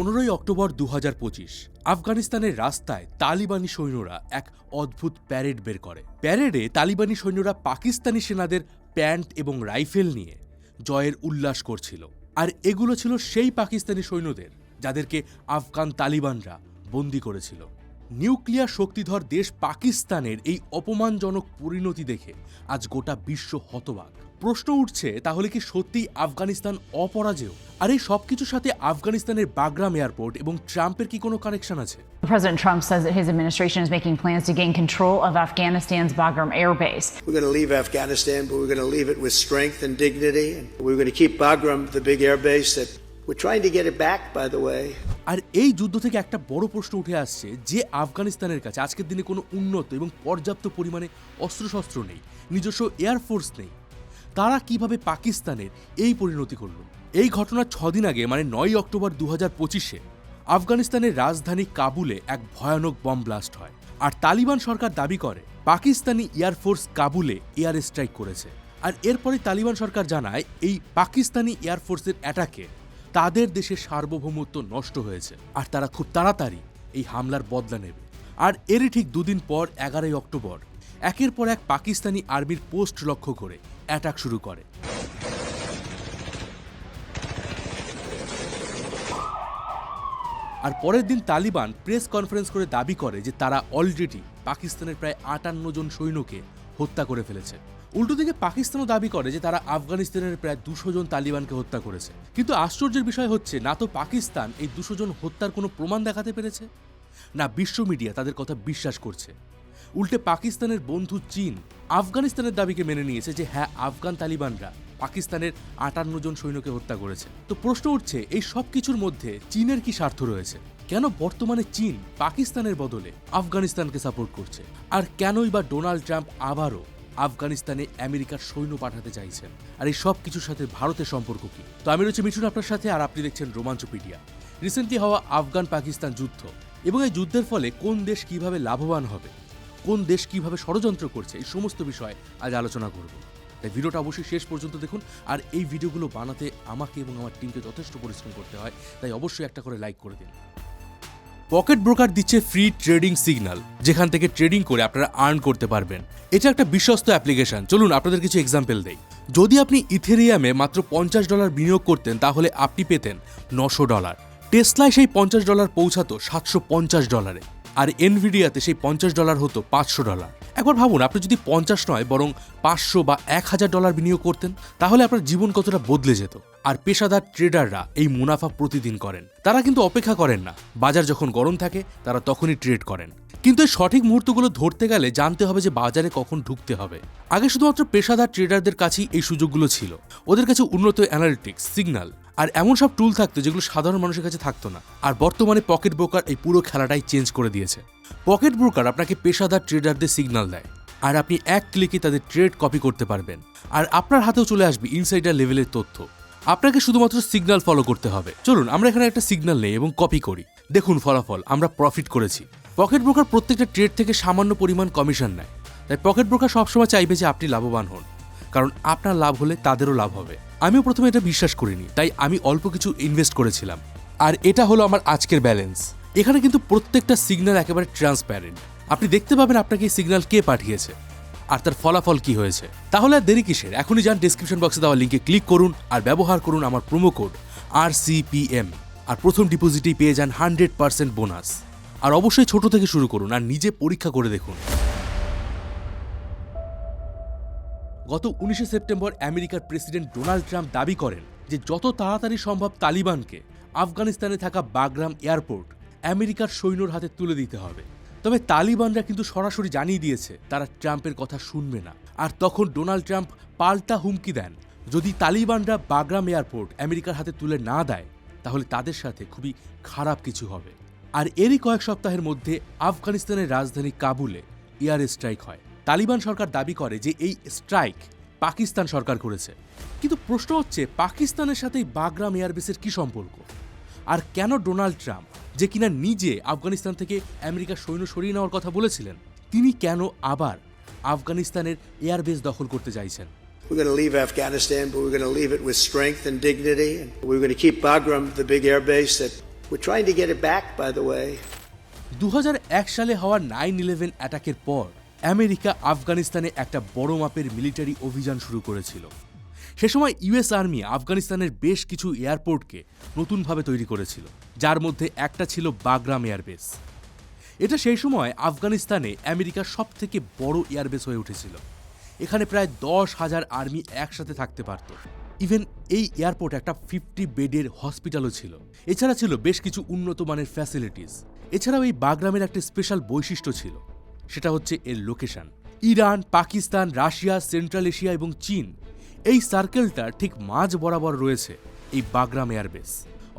15 October 2025 আফগানিস্তানের রাস্তায় তালিবানি সৈন্যরা এক অদ্ভুত প্যারেড বের করে। প্যারেডে তালিবানি সৈন্যরা পাকিস্তানি সেনাদের প্যান্ট এবং রাইফেল নিয়ে জয়ের উল্লাস করছিল। আর এগুলো ছিল সেই পাকিস্তানি সৈন্যদের যাদেরকে আফগান তালিবানরা বন্দী করেছিল। নিউক্লিয়ার শক্তিধর দেশ পাকিস্তানের এই অপমানজনক পরিণতি দেখে আজ গোটা বিশ্ব হতবাক। প্রশ্ন উঠছে, তাহলে কি সত্যিই আফগানিস্তান অপরাজেয়? আর এই সবকিছুর সাথে আফগানিস্তানের বাগরাম এয়ারপোর্ট এবং ট্রাম্পের কি কোনো কানেকশন আছে? President Trump says that his administration is making plans to gain control of Afghanistan's Bagram Air Base. We're going to leave Afghanistan, but we're going to leave it with strength and dignity. And we're going to keep Bagram, the big air base that we're trying to get it back, by the way. আর এই যুদ্ধ থেকে একটা বড় প্রশ্ন উঠে আসছে যে আফগানিস্তানের কাছে আজকের দিনে কোনো উন্নত এবং পর্যাপ্ত পরিমাণে অস্ত্রশস্ত্র নেই, নিজস্ব এয়ারফোর্স নেই। তারা কিভাবে পাকিস্তানের এই পরিণতি করল? এই ঘটনার 6 দিন আগে মানে 9 অক্টোবর 2025-এ আফগানিস্তানের রাজধানী কাবুলে এক ভয়ানক বম ব্লাস্ট হয়। আর তালিবান সরকার দাবি করে পাকিস্তানি এয়ারফোর্স কাবুলে এয়ার স্ট্রাইক করেছে। আর এরপরে তালিবান সরকার জানায় এই পাকিস্তানি এয়ারফোর্সের অ্যাটাকে তাদের দেশের সার্বভৌমত্ব নষ্ট হয়েছে আর তারা খুব তাড়াতাড়ি এই হামলার বদলা নেবে। আর এরই ঠিক দুদিন পর 11 অক্টোবর একের পর এক পাকিস্তানি আর্মির পোস্ট লক্ষ্য করে অ্যাটাক শুরু করে। আর পরের দিন তালিবান প্রেস কনফারেন্স করে দাবি করে যে তারা অলরেডি পাকিস্তানের প্রায় 58 জন সৈন্যকে হত্যা করে ফেলেছে। উল্টো দিকে পাকিস্তানও দাবি করে যে তারা আফগানিস্তানের প্রায় 200 জন তালিবানকে হত্যা করেছে। কিন্তু আশ্চর্যের বিষয় হচ্ছে, না তো পাকিস্তান এই 200 জন হত্যার কোনো প্রমাণ দেখাতে পেরেছে, না বিশ্ব মিডিয়া তাদের কথা বিশ্বাস করছে। উল্টে পাকিস্তানের বন্ধু চীন আফগানিস্তানের দাবিকে মেনে নিয়েছে যে হ্যাঁ, আফগান তালিবানরা পাকিস্তানের 58 জন সৈন্যকে হত্যা করেছে। তো প্রশ্ন উঠছে, এই সব কিছুর মধ্যে চীনের কি স্বার্থ রয়েছে? কেন বর্তমানে চীন পাকিস্তানের বদলে আফগানিস্তানকে সাপোর্ট করছে? আর কেনই বা ডোনাল্ড ট্রাম্প আবারও আফগানিস্তানে আমেরিকার সৈন্য পাঠাতে চাইছেন? আর এই সব কিছুর সাথে ভারতের সম্পর্ক কি? তো আমি রয়েছে মিঠুন আপনার সাথে, আর আপনি দেখছেন রোমাঞ্চপিডিয়া। রিসেন্টলি হওয়া আফগান পাকিস্তান যুদ্ধ এবং এই যুদ্ধের ফলে কোন দেশ কিভাবে লাভবান হবে, কোন দেশ কিভাবে ষড়যন্ত্র করছে, এই সমস্ত বিষয়ে আজ আলোচনা করব। তাই ভিডিওটা অবশ্যই শেষ পর্যন্ত দেখুন। আর এই ভিডিওগুলো বানাতে আমাকে এবং আমার টিমকে যথেষ্ট পরিশ্রম করতে হয়, তাই অবশ্যই একটা করে লাইক করে দিন। পকেট ব্রোকার দিচ্ছে ফ্রি ট্রেডিং সিগন্যাল, যেখান থেকে ট্রেডিং করে আপনারা আর্ন করতে পারবেন। এটা একটা বিশ্বস্ত অ্যাপ্লিকেশন। চলুন আপনাদের কিছু এক্সাম্পল দেই। যদি আপনি ইথেরিয়ামে মাত্র $50 বিনিয়োগ করতেন, তাহলে আপনি পেতেন $900। টেসলায় সেই $50 পৌঁছাতো $750, আর এনভিডিয়াতে সেই $50 হতো $500। একবার ভাবুন, আপনি যদি 50 নয় বরং $500 বা $1000 বিনিয়োগ করতেন, তাহলে আপনার জীবন কতটা বদলে যেত। আর পেশাদার ট্রেডাররা এই মুনাফা প্রতিদিন করেন। তারা কিন্তু অপেক্ষা করেন না, বাজার যখন গরম থাকে তারা তখনই ট্রেড করেন। কিন্তু এই সঠিক মুহূর্তগুলো ধরতে গেলে জানতে হবে যে বাজারে কখন ঢুকতে হবে। আগে শুধুমাত্র পেশাদার ট্রেডারদের কাছেই এই সুযোগগুলো ছিল। ওদের কাছে উন্নত অ্যানালিটিক্স, সিগন্যাল আর এমন সব টুল থাকতো যেগুলো সাধারণ মানুষের কাছে থাকতো না। আর বর্তমানে পকেট ব্রোকার এই পুরো খেলাটাই চেঞ্জ করে দিয়েছে। পকেট ব্রোকার আপনাকে পেশাদার ট্রেডারদের সিগন্যাল দেয়, আর আপনি এক ক্লিকে তাদের ট্রেড কপি করতে পারবেন। আর আপনার হাতেও চলে আসবে ইনসাইডার লেভেলের তথ্য। আপনাকে শুধুমাত্র সিগন্যাল ফলো করতে হবে। চলুন আমরা এখানে একটা সিগন্যাল নেই এবং কপি করি। দেখুন ফলাফল, আমরা প্রফিট করেছি। পকেট ব্রোকার প্রত্যেকটা ট্রেড থেকে সামান্য পরিমাণ কমিশন নেয়। তাই পকেট ব্রোকার সবসময় চাইবে যে আপনি লাভবান হন, কারণ আপনার লাভ হলে তাদেরও লাভ হবে। আমিও প্রথমে এটা বিশ্বাস করিনি, তাই আমি অল্প কিছু ইনভেস্ট করেছিলাম। আর এটা হলো আমার আজকের ব্যালেন্স। এখানে কিন্তু প্রত্যেকটা সিগন্যাল একেবারে ট্রান্সপ্যারেন্ট। আপনি দেখতে পাবেন আপনাকে এই সিগন্যাল কে পাঠিয়েছে আর তার ফলাফল কি হয়েছে। তাহলে আর দেরি কিসের? এখনই যান ডেসক্রিপশন বক্সে দেওয়া লিঙ্কে ক্লিক করুন আর ব্যবহার করুন আমার প্রোমো কোড RCPM। আর প্রথম ডিপোজিটেই পেয়ে যান 100% বোনাস। আর অবশ্যই ছোট থেকে শুরু করুন আর নিজে পরীক্ষা করে দেখুন। গত 19 সেপ্টেম্বর আমেরিকার প্রেসিডেন্ট ডোনাল্ড ট্রাম্প দাবি করেন যে যত তাড়াতাড়ি সম্ভব তালিবানকে আফগানিস্তানে থাকা বাগরাম এয়ারপোর্ট আমেরিকার সৈন্যর হাতে তুলে দিতে হবে। তবে তালিবানরা কিন্তু সরাসরি জানিয়ে দিয়েছে তারা ট্রাম্পের কথা শুনবে না। আর তখন ডোনাল্ড ট্রাম্প পাল্টা হুমকি দেন, যদি তালিবানরা বাগরাম এয়ারপোর্ট আমেরিকার হাতে তুলে না দেয়, তাহলে তাদের সাথে খুবই খারাপ কিছু হবে। আর এরই কয়েক সপ্তাহের মধ্যে আফগানিস্তানের রাজধানী কাবুলে এয়ার স্ট্রাইক হয়। তালিবান সরকার দাবি করে যে এই স্ট্রাইক পাকিস্তান সরকার করেছে। কিন্তু প্রশ্ন হচ্ছে, পাকিস্তানের সাথে বাগরাম এয়ারবেসের কি সম্পর্ক? আর কেন ডোনাল্ড ট্রাম্প, যে কিনা নিজে আফগানিস্তান থেকে আমেরিকার সৈন্য সরিয়ে নেওয়ার কথা বলেছিলেন, তিনি কেন আবার আফগানিস্তানের এয়ারবেস দখল করতে চাইছেন? We're going to leave Afghanistan, but we're going to leave it with strength and dignity. And we're going to keep Bagram, the big air base that We're trying to get it back, by the way. 2001 সালে হওয়া 9/11 অ্যাটাকের পর America আফগানিস্তানে একটা বড় মাপের military অভিযান শুরু করেছিল। সে সময় ইউএস আর্মি আফগানিস্তানের বেশ কিছু এয়ারপোর্টকে নতুনভাবে তৈরি করেছিল, যার মধ্যে একটা ছিল বাগরাম এয়ারবেস। এটা সেই সময় আফগানিস্তানে আমেরিকার সবথেকে বড় এয়ারবেস হয়ে উঠেছিল। এখানে প্রায় 10,000 আর্মি একসাথে থাকতে পারত। ইভেন এই এয়ারপোর্ট একটা 50 বেডের হসপিটালও ছিল। এছাড়া ছিল বেশ কিছু উন্নত মানের ফ্যাসিলিটিস। এছাড়াও এই বাগরামের একটা স্পেশাল বৈশিষ্ট্য ছিল, সেটা হচ্ছে এর location. Iran, Pakistan, Russia, central Asia এবং চীন, এই সার্কেলটা ঠিক মাঝ বরাবর রয়েছে এই বাগরাম এয়ারবেস।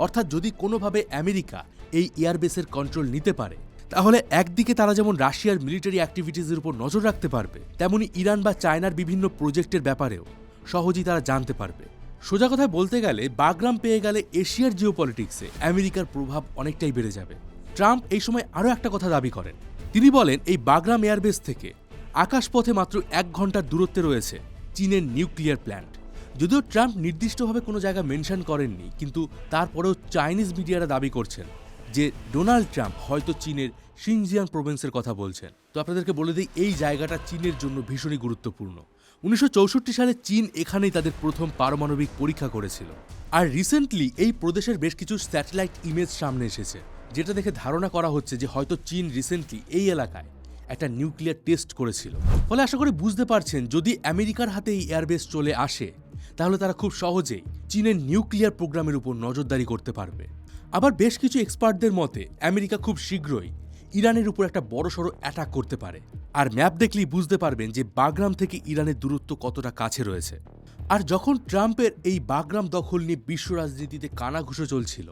অর্থাৎ যদি কোনোভাবে আমেরিকা এই এয়ারবেসের কন্ট্রোল নিতে পারে, তাহলে একদিকে তারা যেমন রাশিয়ার মিলিটারি অ্যাক্টিভিটিসের উপর নজর রাখতে পারবে, তেমনি ইরান বা চায়নার বিভিন্ন প্রজেক্টের ব্যাপারেও সহজেই তারা জানতে পারবে। সোজা কথায় বলতে গেলে বাগরাম পেয়ে গেলে এশিয়ার জিওপলিটিক্সে আমেরিকার প্রভাব অনেকটাই বেড়ে যাবে। ট্রাম্প এই সময় আরও একটা কথা দাবি করেন। তিনি বলেন এই বাগরাম এয়ারবেস থেকে আকাশপথে মাত্র 1 ঘন্টার দূরত্বে রয়েছে চীনের নিউক্লিয়ার প্ল্যান্ট। যদিও ট্রাম্প নির্দিষ্টভাবে কোনো জায়গা মেনশন করেননি, কিন্তু তারপরেও চাইনিজ মিডিয়ারা দাবি করছেন যে ডোনাল্ড ট্রাম্প হয়তো চীনের শিনজিয়াং প্রভিন্সের কথা বলছেন। তো আপনাদেরকে বলে দিই, এই জায়গাটা চীনের জন্য ভীষণই গুরুত্বপূর্ণ। 1964 সালে চীন এখানেই তাদের প্রথম পারমাণবিক পরীক্ষা করেছিল। আর রিসেন্টলি এই প্রদেশের বেশ কিছু স্যাটেলাইট ইমেজ সামনে এসেছে, যেটা দেখে ধারণা করা হচ্ছে যে হয়তো চীন রিসেন্টলি এই এলাকায় একটা নিউক্লিয়ার টেস্ট করেছিল। ফলে আশা করি বুঝতে পারছেন, যদি আমেরিকার হাতে এই এয়ারবেস চলে আসে, তাহলে তারা খুব সহজেই চীনের নিউক্লিয়ার প্রোগ্রামের উপর নজরদারি করতে পারবে। আবার বেশ কিছু এক্সপার্টদের মতে আমেরিকা খুব শীঘ্রই ইরানের উপর একটা বড়সড় অ্যাটাক করতে পারে। আর ম্যাপ দেখলেই বুঝতে পারবেন যে বাগরাম থেকে ইরানের দূরত্ব কতটা কাছে রয়েছে। আর যখন ট্রাম্পের এই বাগরাম দখল নিয়ে বিশ্ব রাজনীতিতে কানাঘুষো চলছিল,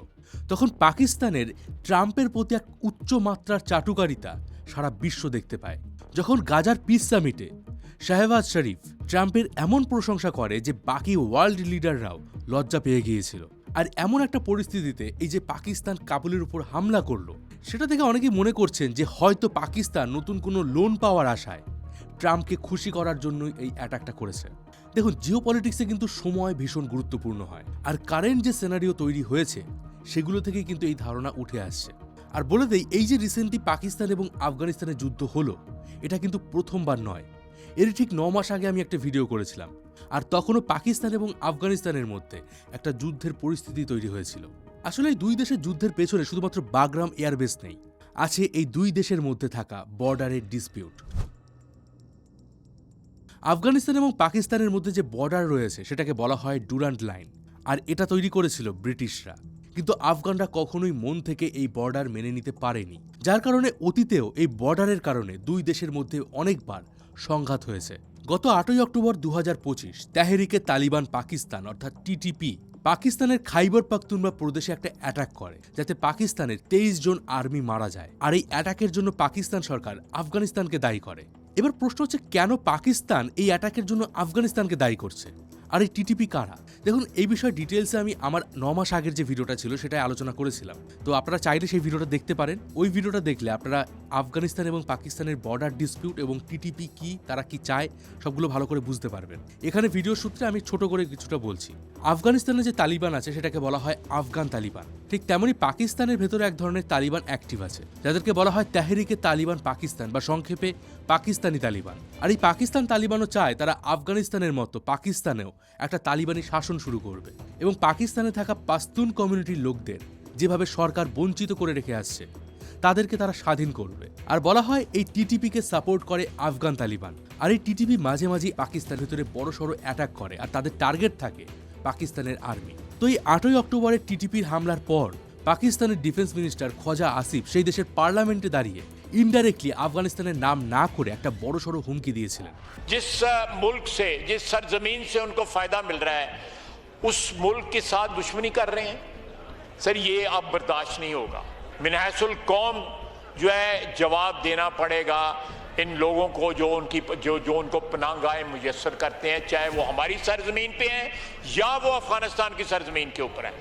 তখন পাকিস্তানের ট্রাম্পের প্রতি এক উচ্চ মাত্রার চাটুকারিতা সারা বিশ্ব দেখতে পায়। যখন গাজার পিস সামিটে শাহবাজ শরীফ ট্রাম্পের এমন প্রশংসা করে যে বাকি ওয়ার্ল্ড লিডাররাও লজ্জা পেয়ে গিয়েছিল। আর এমন একটা পরিস্থিতিতে এই যে পাকিস্তান কাবুলের উপর হামলা করলো, সেটা থেকে অনেকেই মনে করছেন যে হয়তো পাকিস্তান নতুন কোনো লোন পাওয়ার আশায় ট্রাম্পকে খুশি করার জন্যই এই অ্যাটাকটা করেছে। দেখুন, জিওপলিটিক্সে কিন্তু সময় ভীষণ গুরুত্বপূর্ণ হয়। আর কারেন্ট যে সিনারিও তৈরি হয়েছে, সেগুলো থেকেই কিন্তু এই ধারণা উঠে আসছে। আর বলে দেই, এই যে রিসেন্টলি পাকিস্তান এবং আফগানিস্তানের যুদ্ধ হলো, এটা কিন্তু প্রথমবার নয়। এর ঠিক 9 মাস আগে আমি একটা ভিডিও করেছিলাম, আর তখনও পাকিস্তান এবং আফগানিস্তানের মধ্যে একটা যুদ্ধের পরিস্থিতি তৈরি হয়েছিল। আসলে এই দুই দেশের যুদ্ধের পেছনে শুধুমাত্র বাগরাম এয়ারবেস নেই, আছে এই দুই দেশের মধ্যে থাকা বর্ডারের ডিসপিউট। আফগানিস্তান এবং পাকিস্তানের মধ্যে যে বর্ডার রয়েছে, সেটাকে বলা হয় ডুরান্ট লাইন। আর এটা তৈরি করেছিল ব্রিটিশরা। কিন্তু আফগানরা কখনোই মন থেকে এই বর্ডার মেনে নিতে পারেনি, যার কারণে অতীতেও এই বর্ডারের কারণে দুই দেশের মধ্যে অনেকবার সংঘাত হয়েছে। গত 8ই অক্টোবর 2025 তেহরিকে তালিবান পাকিস্তান অর্থাৎ টিটিপি পাকিস্তানের খাইবার পাখতুনখোয়া প্রদেশে একটা অ্যাটাক করে, যাতে পাকিস্তানের 23 জন আর্মি মারা যায়। আর এই অ্যাটাকের জন্য পাকিস্তান সরকার আফগানিস্তানকে দায়ী করে। এবার প্রশ্ন হচ্ছে, কেন পাকিস্তান এই অ্যাটাকের জন্য আফগানিস্তানকে দায়ী করছে? আর এই টিটিপি কারা? দেখুন, এই বিষয়ে ডিটেলসে আমি আমার 9 মাস আগের যে ভিডিওটা ছিল সেটাই আলোচনা করেছিলাম। তো আপনারা চাইলে সেই ভিডিওটা দেখতে পারেন। ওই ভিডিওটা দেখলে আপনারা আফগানিস্তান এবং পাকিস্তানের বর্ডার ডিসপিউট এবং টিটিপি কি, তারা কি চায়, সবগুলো ভালো করে বুঝতে পারবেন। এখানে ভিডিও সূত্রে আমি ছোট করে কিছুটা বলছি। আফগানিস্তানে যে তালিবান আছে, সেটাকে বলা হয় আফগান তালিবান। ঠিক তেমনি পাকিস্তানের ভেতরে এক ধরনের তালিবান অ্যাক্টিভ আছে, যাদেরকে বলা হয় তেহরিকে তালিবান পাকিস্তান বা সংক্ষেপে পাকিস্তানি তালিবান। আর এই পাকিস্তান তালিবানও চায় তারা আফগানিস্তানের মতো পাকিস্তানেও একটা তালিবানি শাসন শুরু করবে এবং পাকিস্তানে থাকা পাশতুন কমিউনিটির লোকদের যেভাবে সরকার বঞ্চিত করে রেখে আসছে, তাদেরকে তারা স্বাধীন করবে। আর বলা হয় এই টিটিপিকে সাপোর্ট করে আফগান তালিবান। আর এই টিটিপি মাঝে মাঝে পাকিস্তানের ভিতরে বড়সড় অ্যাটাক করে, আর তাদের টার্গেট থাকে পাকিস্তানের আর্মি। তো এই 8ই অক্টোবরের টিটিপির হামলার পর পাকিস্তানের ডিফেন্স মিনিস্টার খ্বাজা আসিফ সেই দেশের পার্লামেন্টে দাঁড়িয়ে ইনডাইরেক্টলি আফগানিস্তানের নাম না করে একটা বড়সড় হুমকি দিয়েছিলেন। जिस मुल्क से, जिस सरजमीन से उनको फायदा मिल रहा है, उस मुल्क के साथ दुश्मनी कर रहे हैं। सर, ये अब बर्दाश्त नहीं होगा। मिनहसुल कौम जो है जवाब देना पड़ेगा इन लोगों को जो उनको पनाहगाहें मुयस्सर करते हैं, चाहे वो हमारी सरजमीन पे हैं या वो अफगानिस्तान की सरजमीन के ऊपर है।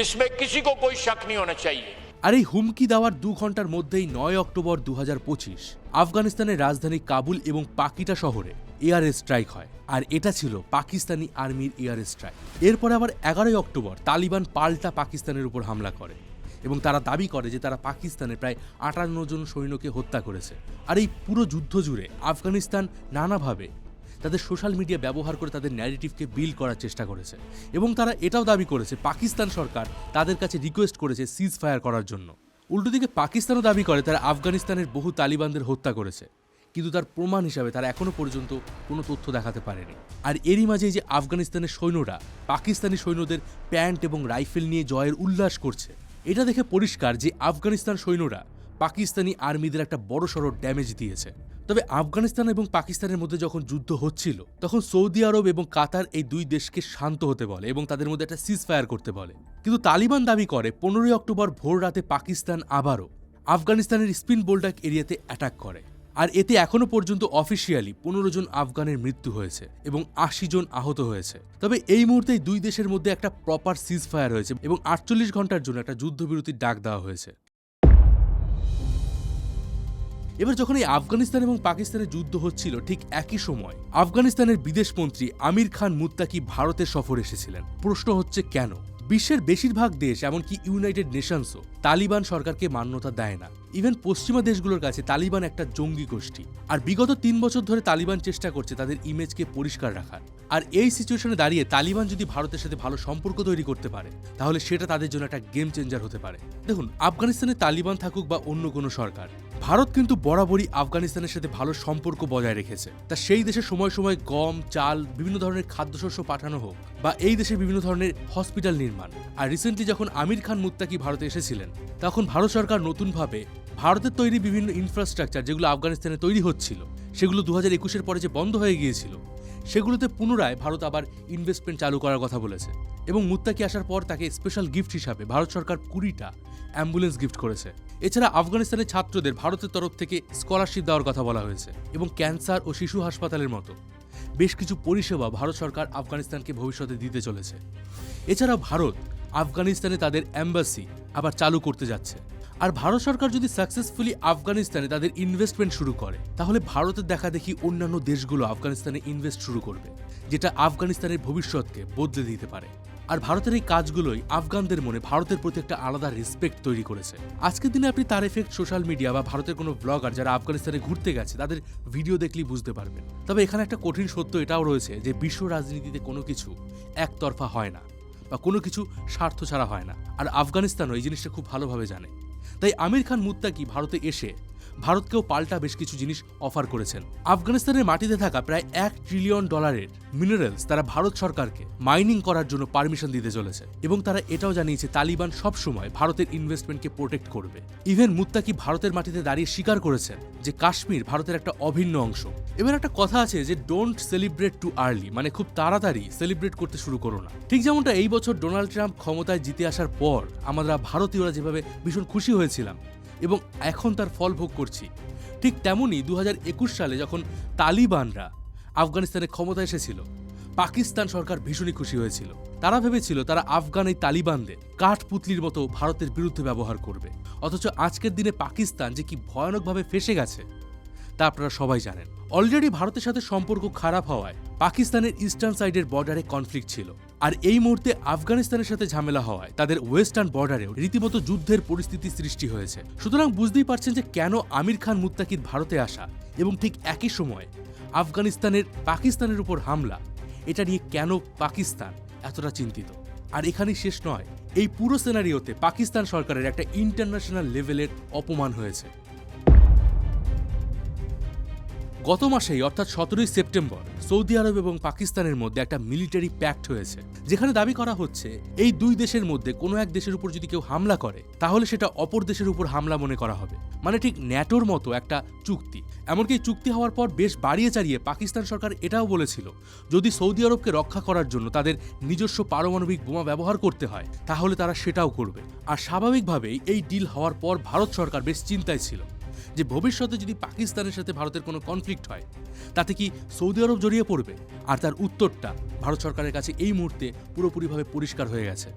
इसमें किसी को कोई शक नहीं होना चाहिए। আর এই হুমকি দেওয়ার 2 ঘন্টার মধ্যেই 9 অক্টোবর 2025 আফগানিস্তানের রাজধানী কাবুল এবং পাকিটা শহরে এয়ার স্ট্রাইক হয়। আর এটা ছিল পাকিস্তানি আর্মির এয়ার স্ট্রাইক। এরপরে আবার 11ই অক্টোবর তালিবান পাল্টা পাকিস্তানের উপর হামলা করে। এবং তারা দাবি করে যে তারা পাকিস্তানে প্রায় 58 জন সৈন্যকে হত্যা করেছে। আর এই পুরো যুদ্ধ জুড়ে আফগানিস্তান নানাভাবে তাদের সোশ্যাল মিডিয়া ব্যবহার করে তাদের ন্যারেটিভকে বিল্ড করার চেষ্টা করেছে এবং তারা এটাও দাবি করেছে পাকিস্তান সরকার তাদের কাছে রিকোয়েস্ট করেছে সিজ ফায়ার করার জন্য। উল্টো দিকে পাকিস্তানও দাবি করে তারা আফগানিস্তানের বহু তালিবানদের হত্যা করেছে, কিন্তু তার প্রমাণ হিসাবে তারা এখনো পর্যন্ত কোনো তথ্য দেখাতে পারেনি। আর এরই মাঝে যে আফগানিস্তানের সৈন্যরা পাকিস্তানি সৈন্যদের প্যান্ট এবং রাইফেল নিয়ে জয়ের উল্লাস করছে, এটা দেখে পরিষ্কার যে আফগানিস্তান সৈন্যরা পাকিস্তানি আর্মিদের একটা বড়সড় ড্যামেজ দিয়েছে। তবে আফগানিস্তান এবং পাকিস্তানের মধ্যে যখন যুদ্ধ হচ্ছিল তখন সৌদি আরব এবং কাতার এই দুই দেশকে শান্ত হতে বলে এবং তাদের মধ্যে একটা সিজ ফায়ার করতে বলে। কিন্তু তালিবান দাবি করে 15 অক্টোবর ভোর রাতে পাকিস্তান আবারও আফগানিস্তানের স্পিন বোল্ডাক এরিয়াতে অ্যাটাক করে। আর এতে এখনো পর্যন্ত অফিসিয়ালি 15 জন আফগানের মৃত্যু হয়েছে এবং 80 জন আহত হয়েছে। তবে এই মুহূর্তে দুই দেশের মধ্যে একটা প্রপার সিজ ফায়ার হয়েছে এবং 48 ঘন্টার জন্য একটা যুদ্ধবিরতির ডাক দেওয়া হয়েছে। এবার যখন এই আফগানিস্তান এবং পাকিস্তানের যুদ্ধ হচ্ছিল ঠিক একই সময় আফগানিস্তানের বিদেশমন্ত্রী আমির খান মুত্তাকি ভারতের সফর এসেছিলেন। প্রশ্ন হচ্ছে কেন? বিশ্বের বেশিরভাগ দেশ এমনকি ইউনাইটেড নেশনসও তালিবান সরকারকে মান্যতা দেয় না। ইভেন পশ্চিমা দেশগুলোর কাছে তালিবান একটা জঙ্গি গোষ্ঠী। আর বিগত 3 বছর ধরে তালিবান চেষ্টা করছে তাদের ইমেজকে পরিষ্কার রাখার। আর এই সিচুয়েশনে দাঁড়িয়ে তালিবান যদি ভারতের সাথে ভালো সম্পর্ক তৈরি করতে পারে তাহলে সেটা তাদের জন্য একটা গেম চেঞ্জার হতে পারে। দেখুন, আফগানিস্তানে তালিবান থাকুক বা অন্য কোনো সরকার, ভারত কিন্তু বরাবরই আফগানিস্তানের সাথে ভালো সম্পর্ক বজায় রেখেছে। তা সেই দেশে সময় সময় গম, চাল, বিভিন্ন ধরনের খাদ্যশস্য পাঠানো হোক বা এই দেশে বিভিন্ন ধরনের হসপিটাল নির্মাণ। আর রিসেন্টলি যখন আমির খান মুত্তাকি ভারতে এসেছিলেন তখন ভারত সরকার নতুনভাবে ভারতের তৈরি বিভিন্ন ইনফ্রাস্ট্রাকচার যেগুলো আফগানিস্তানে তৈরি হচ্ছিল সেগুলো 2021-এর পরে যে বন্ধ হয়ে গিয়েছিল সেগুলোতে পুনরায় ভারত আবার ইনভেস্টমেন্ট চালু করার কথা বলেছে। এবং মুত্তাকি আসার পর তাকে স্পেশাল গিফট হিসাবে ভারত সরকার 20টা অ্যাম্বুলেন্স গিফট করেছে। এছাড়া আফগানিস্তানের ছাত্রদের ভারতের তরফ থেকে স্কলারশিপ দেওয়ার কথা বলা হয়েছে এবং ক্যান্সার ও শিশু হাসপাতালের মতো বেশ কিছু পরিষেবা ভারত সরকার আফগানিস্তানকে ভবিষ্যতে দিতে চলেছে। এছাড়াও ভারত আফগানিস্তানে তাদের এম্বাসি আবার চালু করতে যাচ্ছে। আর ভারত সরকার যদি সাকসেসফুলি আফগানিস্তানে তাদের ইনভেস্টমেন্ট শুরু করে তাহলে ভারতের দেখা দেখি অন্যান্য দেশগুলো আফগানিস্তানে ইনভেস্ট শুরু করবে, যেটা আফগানিস্তানের ভবিষ্যৎকে বদলে দিতে পারে। আর ভারতের এই কাজগুলোই আফগানদের মনে ভারতের প্রতি একটা আলাদা রেসপেক্ট তৈরি করেছে। আজকের দিনে আপনি তার এফেক্ট সোশ্যাল মিডিয়া বা ভারতের কোনো ব্লগার যারা আফগানিস্তানে ঘুরতে গেছে তাদের ভিডিও দেখলেই বুঝতে পারবেন। তবে এখানে একটা কঠিন সত্য এটাও রয়েছে যে বিশ্ব রাজনীতিতে কোনো কিছু একতরফা হয় না বা কোনো কিছু স্বার্থ ছাড়া হয় না। আর আফগানিস্তানও এই জিনিসটা খুব ভালোভাবে জানে। তাই আমির খান মুত্তাকি ভারতে এসে ভারতকেও পাল্টা বেশ কিছু জিনিস অফার করেছেন। আফগানিস্তানের মাটিতে থাকা প্রায় $1 ট্রিলিয়ন মিনারেলস তারা ভারত সরকারকে মাইনিং করার জন্য পারমিশন দিতে চলেছে এবং তারা এটাও জানিয়েছে তালিবান সবসময় ভারতের ইনভেস্টমেন্টকে প্রোটেক্ট করবে। ইভেন মুত্তাকি ভারতের মাটিতে দাঁড়িয়ে স্বীকার করেছেন যে কাশ্মীর ভারতের একটা অভিন্ন অংশ। এবার একটা কথা আছে যে ডোন্ট সেলিব্রেট টু আর্লি, মানে খুব তাড়াতাড়ি সেলিব্রেট করতে শুরু করো না। ঠিক যেমনটা এই বছর ডোনাল্ড ট্রাম্প ক্ষমতায় জিতে আসার পর আমরা ভারতীয়রা যেভাবে ভীষণ খুশি হয়েছিলাম এবং এখন তার ফল ভোগ করছি, ঠিক তেমনই 2021 সালে যখন তালিবানরা আফগানিস্তানে ক্ষমতা এসেছিল পাকিস্তান সরকার ভীষণই খুশি হয়েছিল। তারা ভেবেছিল তারা আফগান এই তালিবানদের কাঠপুতলির মতো ভারতের বিরুদ্ধে ব্যবহার করবে। অথচ আজকের দিনে পাকিস্তান যে কি ভয়ানকভাবে ফেঁসে গেছে তা আপনারা সবাই জানেন। অলরেডি ভারতের সাথে সম্পর্ক খারাপ হওয়ায় পাকিস্তানের ইস্টার্ন সাইডের বর্ডারে কনফ্লিক্ট ছিল। আর এই মুহূর্তে আফগানিস্তানের সাথে ঝামেলা হওয়ায় তাদের ওয়েস্টার্ন বর্ডারেও রীতিমতো যুদ্ধের পরিস্থিতি সৃষ্টি হয়েছে। সুতরাং বুঝতেই পারছেন যে কেন আমির খান মুত্তাকির ভারতে আসা এবং ঠিক একই সময় আফগানিস্তানের পাকিস্তানের উপর হামলা, এটা নিয়ে কেন পাকিস্তান এতটা চিন্তিত। আর এখানেই শেষ নয়, এই পুরো সিনারিওতে পাকিস্তান সরকারের একটা ইন্টারন্যাশনাল লেভেলের অপমান হয়েছে। গত মাসেই অর্থাৎ 17 সেপ্টেম্বর সৌদি আরব এবং পাকিস্তানের মধ্যে একটা মিলিটারি প্যাক্ট হয়েছে, যেখানে দাবি করা হচ্ছে এই দুই দেশের মধ্যে কোনো এক দেশের উপর যদি কেউ হামলা করে তাহলে সেটা অপর দেশের উপর হামলা মনে করা হবে। মানে ঠিক ন্যাটোর মতো একটা চুক্তি। এমনকি চুক্তি হওয়ার পর বেশ বাড়িয়ে চাড়িয়ে পাকিস্তান সরকার এটাও বলেছিল যদি সৌদি আরবকে রক্ষা করার জন্য তাদের নিজস্ব পারমাণবিক বোমা ব্যবহার করতে হয় তাহলে তারা সেটাও করবে। আর স্বাভাবিকভাবেই এই ডিল হওয়ার পর ভারত সরকার বেশ চিন্তায় ছিল যে ভবিষ্যতে যদি পাকিস্তানের সাথে ভারতের কোনো কনফ্লিক্ট হয় তাতে কি সৌদি আরব জড়িয়ে পড়বে। আর তার উত্তরটা ভারত সরকারের কাছে এই মুহূর্তে পুরোপুরিভাবে পরিষ্কার হয়ে গেছে।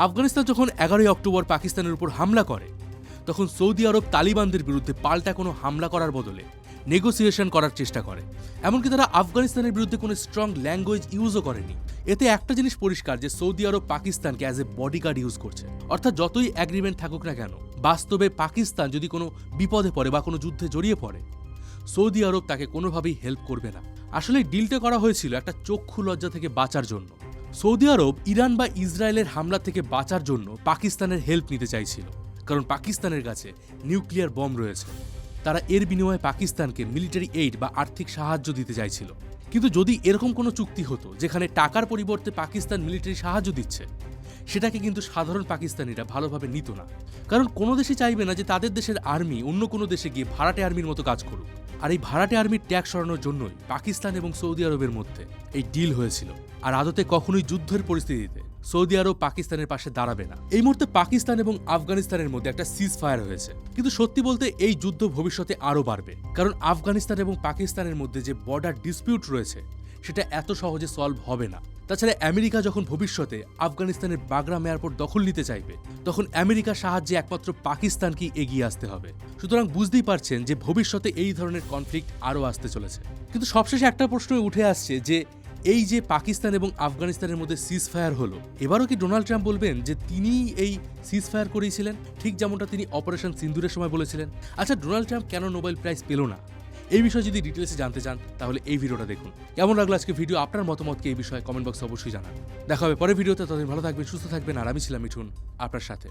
আফগানিস্তান যখন 11 অক্টোবর পাকিস্তানের উপর হামলা করে তখন সৌদি আরব তালিবানদের বিরুদ্ধে পাল্টা কোনো হামলা করার বদলে নেগোসিয়েশন করার চেষ্টা করে। এমনকি তারা আফগানিস্তানের বিরুদ্ধে কোনো স্ট্রং ল্যাঙ্গুয়েজ ইউজও করেনি। এতে একটা জিনিস পরিষ্কার যে সৌদি আরব পাকিস্তানকে অ্যাজ এ বডিগার্ড ইউজ করছে। অর্থাৎ যতই অ্যাগ্রিমেন্ট থাকুক না কেন, বাস্তবে পাকিস্তান যদি কোনো বিপদে পড়ে বা কোনো যুদ্ধে জড়িয়ে পড়ে, সৌদি আরব তাকে কোনোভাবেই হেল্প করবে না। আসলে ডিলটা করা হয়েছিল একটা চক্ষু লজ্জা থেকে বাঁচার জন্য। সৌদি আরব ইরান বা ইসরায়েলের হামলা থেকে বাঁচার জন্য পাকিস্তানের হেল্প নিতে চাইছিল, কারণ পাকিস্তানের কাছে নিউক্লিয়ার বম রয়েছে। তারা এর বিনিময়ে পাকিস্তানকে মিলিটারি এইড বা আর্থিক সাহায্য দিতে চাইছিল। কিন্তু যদি এরকম কোনো চুক্তি হতো যেখানে টাকার পরিবর্তে পাকিস্তান মিলিটারি সাহায্য দিচ্ছে, সেটাকে কিন্তু সাধারণ পাকিস্তানিরা ভালোভাবে নিত না। কারণ কোনো দেশই চাইবে না যে তাদের দেশের আর্মি অন্য কোনো দেশে গিয়ে ভাড়াটে আর্মির মতো কাজ করুক। আর এই ভাড়াটে আর্মির ট্যাক্স সরানোর জন্যই পাকিস্তান এবং সৌদি আরবের মধ্যে এই ডিল হয়েছিল। আর আদতে কখনোই যুদ্ধের পরিস্থিতিতে সৌদি আরব পাকিস্তানের পাশে দাঁড়াবে না। এই মুহূর্তে পাকিস্তান এবং আফগানিস্তানের মধ্যে একটা সিজ ফায়ার হয়েছে, কিন্তু সত্যি বলতে এই যুদ্ধ ভবিষ্যতে আরও বাড়বে। কারণ আফগানিস্তান এবং পাকিস্তানের মধ্যে যে বর্ডার ডিসপিউট রয়েছে সেটা এত সহজে সলভ হবে না। তাছাড়া আমেরিকা যখন ভবিষ্যতে আফগানিস্তানের বাগরাম এয়ারপোর্ট দখল নিতে চাইবে, তখন আমেরিকার সাহায্যে একমাত্র পাকিস্তানকেই এগিয়ে আসতে হবে। সুতরাং বুঝতেই পারছেন যে ভবিষ্যতে এই ধরনের কনফ্লিক্ট আরও আসতে চলেছে। কিন্তু সবশেষে একটা প্রশ্ন উঠে আসছে যে এই যে পাকিস্তান এবং আফগানিস্তানের মধ্যে সিজ ফায়ার হলো, এবারও কি ডোনাল্ড ট্রাম্প বলবেন যে তিনিই এই সিজ ফায়ার করেছিলেন, ঠিক যেমনটা তিনি অপারেশন সিন্দুরের সময় বলেছিলেন? আচ্ছা, ডোনাল্ড ট্রাম্প কেন নোবেল প্রাইজ পেল না? এই বিষয়ে যদি ডিটেলসে জানতে চান তাহলে এই ভিডিওটা দেখুন। কেমন লাগলো আজকে ভিডিও? আপনার মতামতকে এই বিষয়ে কমেন্ট বক্সে অবশ্যই জানান। দেখা হবে পরের ভিডিওতে। ততদিন ভালো থাকবেন, সুস্থ থাকবেন। আর আমি ছিলাম মিঠুন আপনার সাথে।